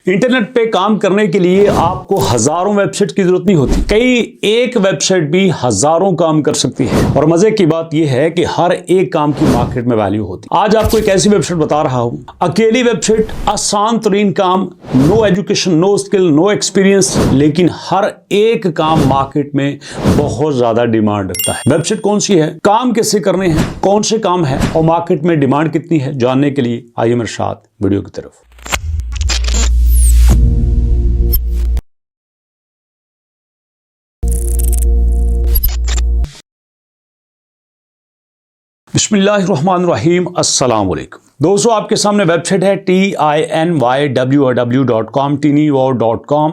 Internet पे काम करने के लिए आपको हजारों वेबसाइट की जरूरत नहीं होती, कई एक वेबसाइट भी हजारों काम कर सकती है। और मजे की बात यह है कि हर एक काम की मार्केट में वैल्यू होती है। आज आपको एक ऐसी वेबसाइट बता रहा हूं, अकेली वेबसाइट, आसान तरीन काम, no education, no skill, no experience, लेकिन हर एक काम मार्केट में बहुत ज्यादा डिमांड रखता है। वेबसाइट कौन सी है, काम कैसे करने हैं, कौन से काम है और मार्केट में डिमांड कितनी है, जानने के लिए आइए मेरे साथ वीडियो की तरफ। बिस्मिल्लाहिर्रहमानिर्रहीम, अस्सलाम वालेकुम। दोस्तों, आपके सामने वेबसाइट है TINYWOW.com, tinywow.com।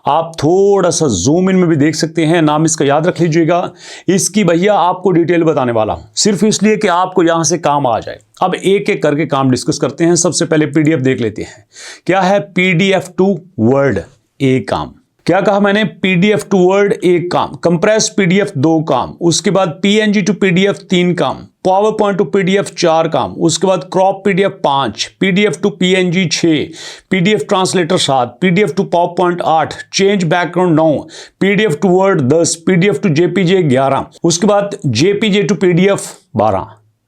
आप थोड़ा सा जूम इन में भी देख सकते हैं, नाम इसका याद रख लीजिएगा। इसकी भैया आपको डिटेल बताने वाला हूं, सिर्फ इसलिए कि आपको यहां से काम आ जाए। अब एक एक करके काम डिस्कस करते हैं। सबसे पहले PDF देख लेते हैं। क्या है PDF टू वर्ड एक काम। क्या कहा मैंने, PDF टू वर्ड एक काम, कंप्रेस PDF 2 काम, उसके बाद PNG टू PDF 3 काम, पावर पॉइंट टू PDF 4 काम, उसके बाद crop PDF 5, PDF to PNG 6, PDF translator 7, PDF to PowerPoint 8, change background 9, PDF to word 10, PDF to JPG 11, उसके बाद JPG टू PDF 12।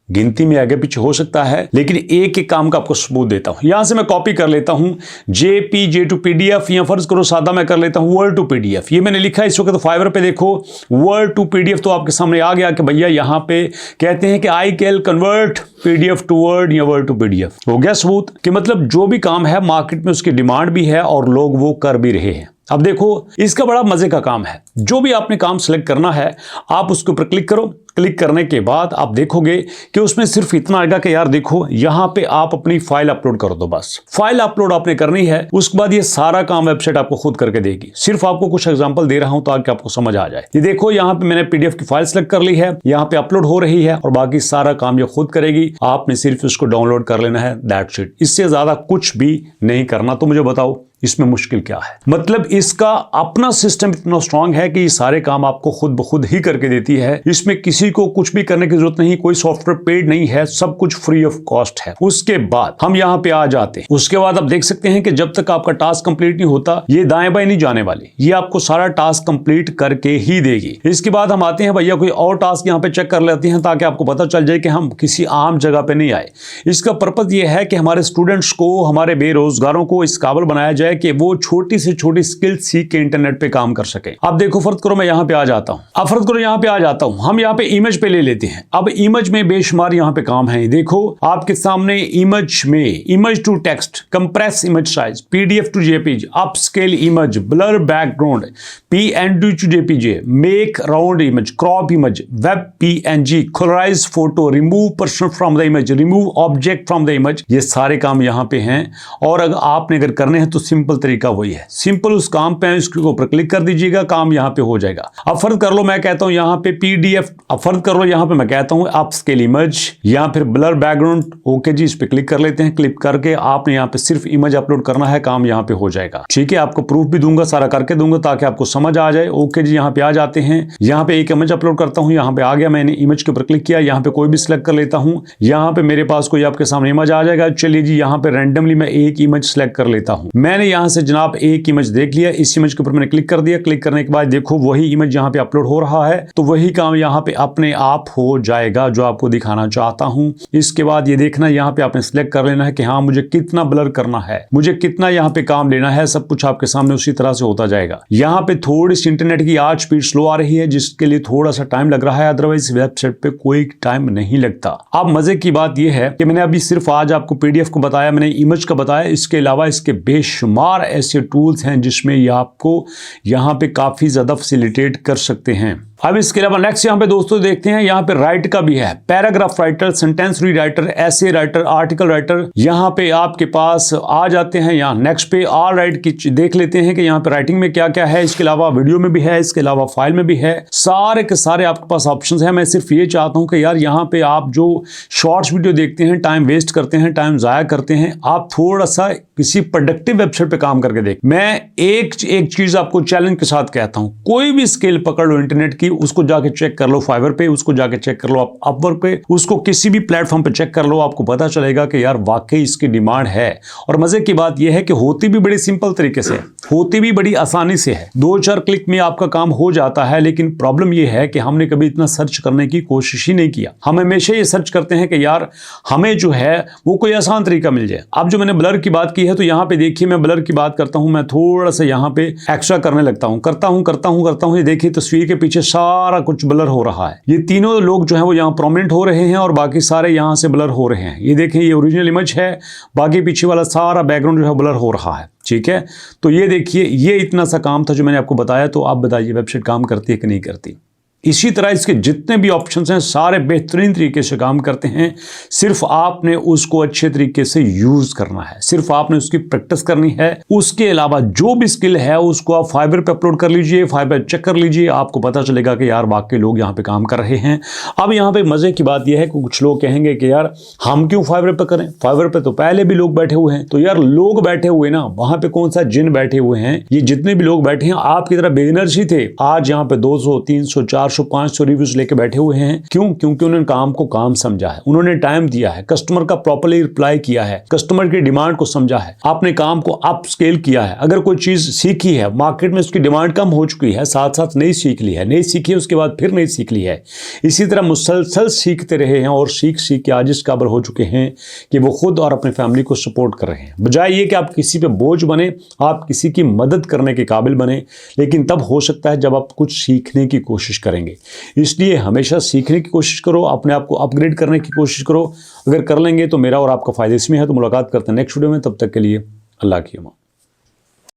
गिनती में आगे पीछे हो सकता है, लेकिन एक एक काम का आपको सबूत देता हूं। यहां से मैं कॉपी कर लेता हूं JPG टू PDF, या फर्ज करो सादा मैं कर लेता हूं वर्ड टू PDF। ये मैंने लिखा है इस वक्त तो फाइवर पे देखो वर्ड टू PDF, तो आपके सामने आ गया कि भैया यहां पे कहते हैं कि I can convert PDF to word या वर्ड टू PDF। हो गया सबूत कि मतलब जो भी काम है मार्केट में उसकी डिमांड भी है और लोग वो कर भी रहे हैं। अब देखो, इसका बड़ा मजे का काम है। जो भी आपने काम सेलेक्ट करना है, आप उसके ऊपर क्लिक करो। क्लिक करने के बाद आप देखोगे कि उसमें सिर्फ इतना आएगा कि यार देखो, यहां पे आप अपनी फाइल अपलोड कर दो। बस फाइल अपलोड आपने करनी है, उसके बाद ये सारा काम वेबसाइट आपको खुद करके देगी। सिर्फ आपको कुछ एग्जांपल दे रहा हूं ताकि आपको समझ आ जाए। ये देखो, यहां पे मैंने PDF की फाइल सेलेक्ट कर ली है, यहां पे अपलोड हो रही है और बाकी सारा काम ये खुद करेगी। आपने सिर्फ इसको डाउनलोड कर लेना है, दैट्स इट। इससे ज्यादा कुछ भी नहीं करना। तो मुझे बताओ इसमें मुश्किल क्या है। मतलब इसका अपना सिस्टम इतना स्ट्रांग है कि ये सारे काम आपको खुद ब खुद ही करके देती है। इसमें किसी को कुछ भी करने की जरूरत नहीं, कोई सॉफ्टवेयर पेड नहीं है, सब कुछ फ्री ऑफ कॉस्ट है। उसके बाद हम यहां पे आ जाते हैं। उसके बाद आप देख सकते हैं कि जब तक आपका टास्क कंप्लीट नहीं होता, ये दाएं बाएं नहीं जाने वाली, ये आपको सारा टास्क कंप्लीट करके ही देगी। इसके बाद हम आते हैं भैया कोई और टास्क यहां पे चेक कर लेते हैं ताकि आपको पता चल जाए कि हम किसी आम जगह पे नहीं आए। इसका पर्पज ये है कि हमारे स्टूडेंट्स को, हमारे बेरोजगारों को इस काबिल बनाया जाए कि वो छोटी से छोटी स्किल सीख के इंटरनेट पे काम कर सके। अब देखो, फर्ज करो मैं यहां पे आ जाता हूं, अब फर्ज करो यहां पे आ जाता हूं, हम यहां पे इमेज पे ले लेते हैं। अब इमेज में बेशुमार यहां पे काम है। देखो आपके सामने इमेज में, image to text, compress image size, PDF to JPG, upscale image, blur background, PNG to JPG, make round image, crop image, web PNG, colourise photo, remove person from the image, remove object from the image. ये सारे काम यहां पे हैं। और अगर आपने अगर करने हैं तो सिंपल तरीका वही है। सिंपल उस काम पे इसके ऊपर क्लिक कर दीजिएगा, काम यहां पे हो जाएगा। अब फर्ज कर लो मैं कहता हूं यहां पे PDF, अब फर्ज कर लो यहां पे मैं कहता हूं अपस्केल इमेज या फिर ब्लर बैकग्राउंड। ओके जी, इस पे क्लिक कर लेते हैं। क्लिक करके आपने यहां पे सिर्फ इमेज अपलोड करना है, काम यहां पे हो जाएगा। ठीक है, आपको प्रूफ भी दूंगा, सारा करके दूंगा ताकि आपको समझ आ जाए। ओके जी, यहां पे आ जाते हैं। यहां पे एक इमेज अपलोड करता हूं, यहां पे आ गया, मैंने इमेज के ऊपर क्लिक किया, यहां पे कोई भी सिलेक्ट कर लेता हूं। यहां पे मेरे पास कोई आपके सामने इमेज आ जाएगा। चलिए जी, यहां पे रैंडमली मैं एक इमेज सिलेक्ट कर लेता हूं। मैंने यहां से जनाब एक इमेज देख लिया, इस इमेज के ऊपर मैंने क्लिक कर दिया। क्लिक करने के बाद देखो वही इमेज यहां पे अपलोड हो रहा है, तो वही काम यहां पे अपने आप हो जाएगा जो आपको दिखाना चाहता हूं। इसके बाद ये देखना, यहां पे आपने सिलेक्ट कर लेना है कि हाँ मुझे कितना ब्लर करना है, मुझे कितना यहां पे काम लेना है, सब कुछ आपके सामने उसी तरह से होता जाएगा। यहां पे थोड़ी सी इंटरनेट की आज स्पीड स्लो आ रही है, जिसके लिए थोड़ा सा टाइम लग रहा है, अदरवाइज वेबसाइट पे कोई टाइम नहीं लगता। अब मजे की बात यह है कि मैंने अभी सिर्फ आज आपको PDF को बताया, मैंने इमेज का बताया, इसके अलावा इसके बेशुमार ऐसे टूल्स हैं जिसमें ये आपको यहां पे काफी ज्यादा फैसिलिटेट कर सकते हैं। अब इसके अलावा नेक्स्ट यहां पे दोस्तों देखते हैं, यहां पे राइट का भी है, पैराग्राफ राइटर, सेंटेंस रीराइटर, ऐसे राइटर, आर्टिकल राइटर, यहां पे आपके पास आ जाते हैं। यहां नेक्स्ट पे ऑल राइट की देख लेते हैं कि यहां पे राइटिंग में क्या क्या है। इसके अलावा वीडियो में भी है, इसके अलावा फाइल में भी है, सारे के सारे आपके पास ऑप्शंस हैं। मैं सिर्फ ये चाहता हूं कि यार यहां पे आप जो शॉर्ट्स वीडियो देखते हैं, टाइम वेस्ट करते हैं, टाइम जाया करते हैं, आप थोड़ा सा किसी प्रोडक्टिव वेबसाइट पे काम करके देख। मैं एक चीज आपको चैलेंज के साथ कहता हूं, कोई भी स्किल पकड़ लो इंटरनेट की, थी उसको जाके चेक कर लो फाइवर पे, उसको जाके चेक कर लो आप अपवर्क पे, उसको किसी भी प्लेटफॉर्म पे चेक कर लो, आपको पता चलेगा कि यार वाकई इसकी डिमांड है। और मजे की बात यह है कि होती भी बड़ी सिंपल तरीके से, होती भी बड़ी आसानी से है, 2-4 क्लिक में आपका काम हो जाता है। लेकिन प्रॉब्लम यह है कि हमने कभी इतना सर्च करने की कोशिश ही नहीं किया। हम हमेशा ये सर्च करते हैं कि यार हमें जो है वो कोई आसान तरीका मिल जाए। अब जो मैंने ब्लर की बात की है, तो यहाँ पे देखिए मैं ब्लर की बात करता हूँ, मैं थोड़ा सा यहाँ पे एक्स्ट्रा करने लगता हूँ, करता हूँ। ये देखिए तस्वीर के पीछे सारा कुछ ब्लर हो रहा है। ये तीनों लोग जो है वो यहाँ प्रोमिनेंट हो रहे हैं और बाकी सारे यहाँ से ब्लर हो रहे हैं। ये देखें ये ओरिजिनल इमेज है, बाकी पीछे वाला सारा बैकग्राउंड जो है ब्लर हो रहा है। ठीक है, तो ये देखिए ये इतना सा काम था जो मैंने आपको बताया। तो आप बताइए वेबसाइट काम करती है कि नहीं करती। इसी तरह इसके जितने भी ऑप्शंस हैं सारे बेहतरीन तरीके से काम करते हैं, सिर्फ आपने उसको अच्छे तरीके से यूज करना है, सिर्फ आपने उसकी प्रैक्टिस करनी है। उसके अलावा जो भी स्किल है उसको आप फाइवर पे अपलोड कर लीजिए, फाइवर चेक कर लीजिए, आपको पता चलेगा कि यार वाकई लोग यहाँ पे काम कर रहे हैं। अब यहाँ पे मजे की बात यह है कि कुछ लोग कहेंगे कि यार हम क्यों फाइवर पे करें, फाइवर पे तो पहले भी लोग बैठे हुए हैं। तो यार लोग बैठे हुए ना, वहां पे कौन सा जिन बैठे हुए हैं, ये जितने भी लोग बैठे हैं आपकी तरह बिगिनर्स ही थे। आज यहाँ पे 200, 300, 400, 500 रिव्यूज लेके बैठे हुए हैं। क्यों? क्योंकि उन्होंने काम को काम समझा है, उन्होंने टाइम दिया है, कस्टमर का प्रॉपर्ली रिप्लाई किया है, कस्टमर की डिमांड को समझा है, आपने काम को अप स्केल किया है। अगर कोई चीज सीखी है, मार्केट में उसकी डिमांड कम हो चुकी है, साथ साथ नई सीख ली है, नई सीखी है उसके बाद फिर नई सीख ली है, इसी तरह मुसलसल सीखते रहे हैं और सीख सीख के आज इस काबिल हो चुके हैं कि वो खुद और अपनी फैमिली को सपोर्ट कर रहे हैं। बजाय ये कि आप किसी पे बोझ बने, आप किसी की मदद करने के काबिल बने। लेकिन तब हो सकता है जब आप कुछ सीखने की कोशिश करेंगे। इसलिए हमेशा सीखने की कोशिश करो, अपने आप को अपग्रेड करने की कोशिश करो। अगर कर लेंगे तो मेरा और आपका फायदा इसमें है। तो मुलाकात करते हैं नेक्स्ट वीडियो में, तब तक के लिए अल्लाह की अमान।